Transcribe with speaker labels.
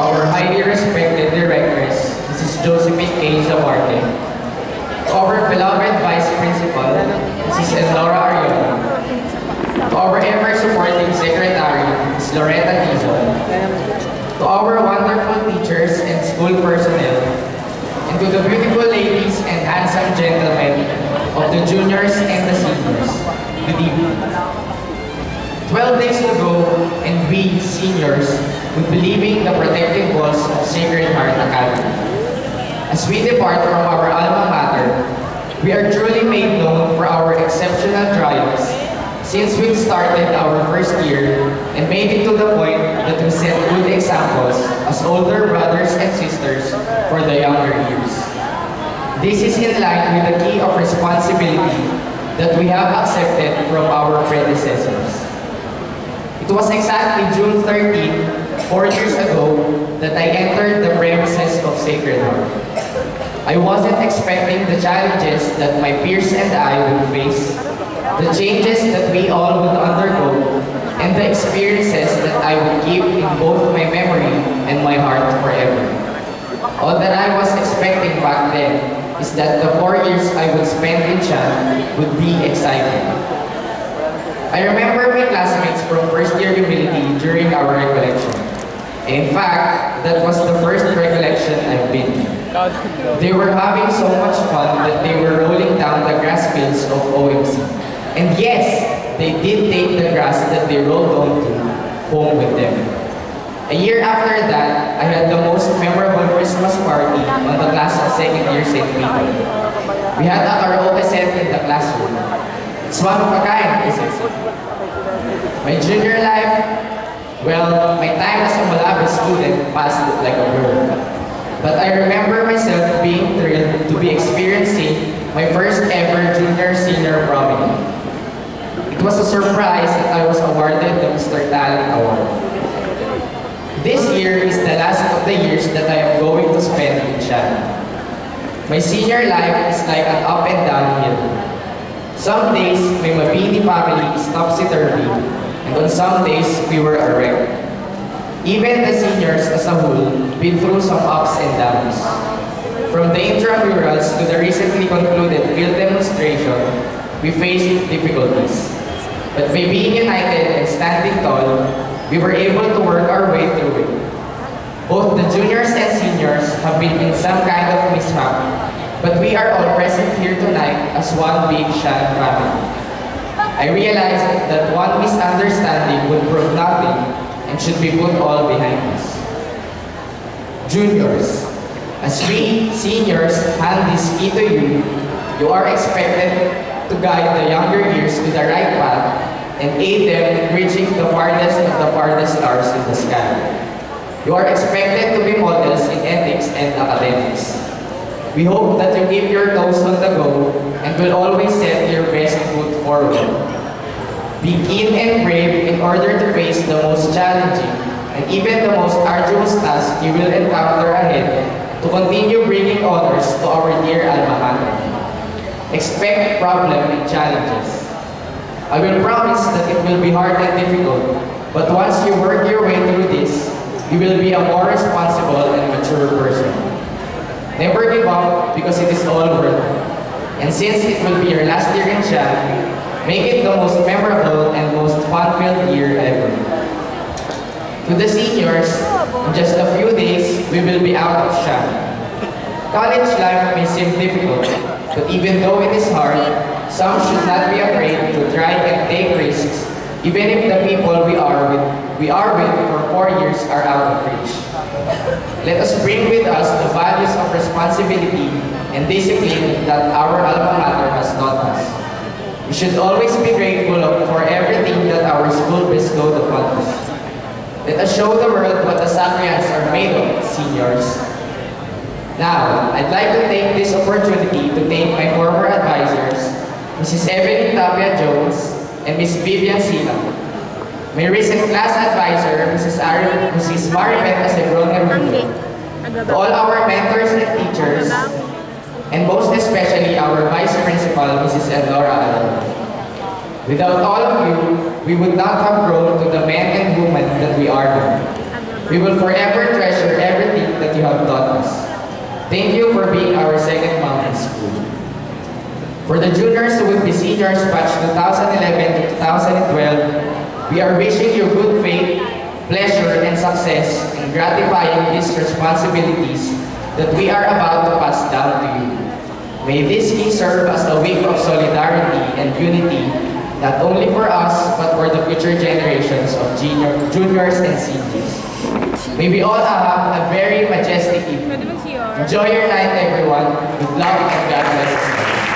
Speaker 1: our highly respected directors, Mrs. Josephine K. Zamarte, to our beloved Vice Principal, Mrs. Elnora Ariola, to our ever-supporting Secretary, Ms. Loretta Tizon, to our wonderful teachers and school personnel, and to the beautiful ladies and handsome gentlemen of the juniors and the seniors, good evening. 12 days to go, and we, seniors, will be leaving the protective walls of Sacred Heart Academy. As we depart from our alma mater, we are truly made known for our exceptional triumphs since we've started our first year and made it to the point that we set good examples as older brothers and sisters for the younger years. This is in line with the key of responsibility that we have accepted from our predecessors. It was exactly June 13, 4 years ago, that I entered the premises of Sacred Heart. I wasn't expecting the challenges that my peers and I would face, the changes that we all would undergo, and the experiences that I would keep in both my memory and my heart forever. All that I was expecting back then is that the 4 years I would spend in Chan would be exciting. I remember my classmates from first year humility during our recollection. In fact, that was the first recollection I've been to. They were having so much fun that they were rolling down the grass fields of OMC. And yes, they did take the grass that they rolled onto home with them. A year after that, I had the most memorable Christmas party on the class of second year St. Peter. We had a karaoke set in the classroom. It's one of a kind, isn't it? My junior life, well, my time as a Malabes student passed like a blur. But I remember myself being thrilled to be experiencing my first ever junior-senior prom. It was a surprise that I was awarded the Mr. Talent Award. This year is the last of the years that I am going to spend in Shan. My senior life is like an up and down hill. Some days, my Mabini family is topsy-turvy, and on some days, we were a wreck. Even the seniors as a whole been through some ups and downs. From the intramurals to the recently concluded field demonstration, we faced difficulties. But by being united and standing tall, we were able to work our way through it. Both the juniors and seniors have been in some kind of mishap, but we are all present here tonight as one big Shan family. I realized that one misunderstanding would prove nothing and should be put all behind us. Juniors, as we, seniors, hand this key to you, you are expected to guide the younger years to the right path and aid them in reaching the farthest of the farthest stars in the sky. You are expected to be models in ethics and academics. We hope that you keep your toes on the go and will always set your best foot forward. Be keen and brave in order to face the most challenging and even the most arduous task you will encounter ahead to continue bringing honors to our dear alma mater. Expect problems and challenges. I will promise that it will be hard and difficult, but once you work your way through this, you will be a more responsible and mature person. Never give up because it is all worth it. And since it will be your last year in Shan, make it the most memorable and most fun-filled year ever. To the seniors, in just a few days, we will be out of Shan. College life may seem difficult, but even though it is hard, some should not be afraid to try and take risks, even if the people we are with for 4 years are out of reach. Let us bring with us the values of responsibility and discipline that our alma mater has taught us. We should always be grateful for everything that our school bestowed upon us. Let us show the world what the Sacrians are made of, seniors. Now, I'd like to take this opportunity to thank my former advisors, Mrs. Evelyn Tapia Jones and Ms. Vivian Sina. My recent class advisor, Mrs. Maribeth Acebrone, to all our mentors and teachers, and most especially our Vice Principal, Mrs. Elnora Ariola. Without all of you, we would not have grown to the men and women that we are now. We will forever treasure for being our second mom in school. For the juniors who will be seniors batch 2011 to 2012, we are wishing you good faith, pleasure, and success in gratifying these responsibilities that we are about to pass down to you. May this week serve as a week of solidarity and unity, not only for us, but for the future generations of juniors and seniors. May we all have a very majestic evening. Enjoy your night, everyone. Good luck and God bless us.